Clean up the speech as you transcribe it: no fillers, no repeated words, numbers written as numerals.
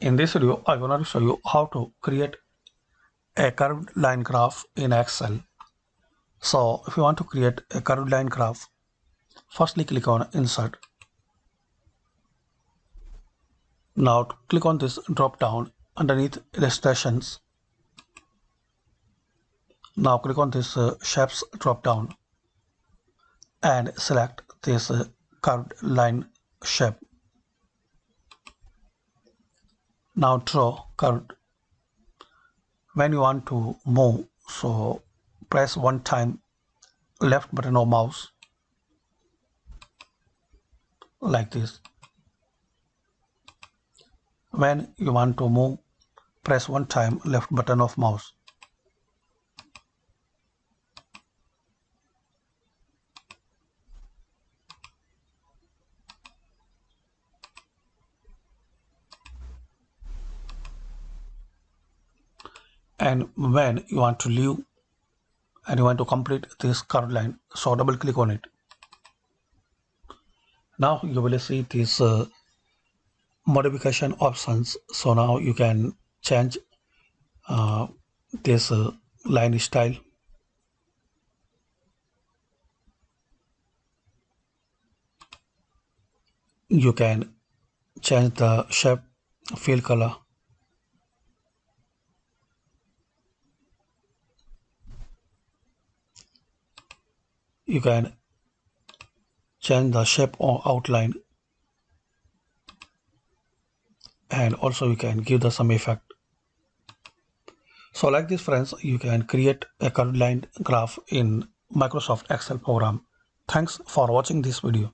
In this video, I want to show you how to create a curved line graph in Excel. So if you want to create a curved line graph, firstly click on Insert. Now click on this drop down underneath Illustrations. Now click on this Shapes drop down and select this curved line shape. Now draw curved. When you want to move, so press one time left button of mouse like this. When you want to move, press one time left button of mouse. And when you want to leave and you want to complete this curved line, so double click on it. Now you will see these modification options. So now you can change this line style. You can change the shape, fill color. You can change the shape or outline, and also you can give the some effect. So like this, friends, you can create a curved line graph in Microsoft Excel program. Thanks for watching this video.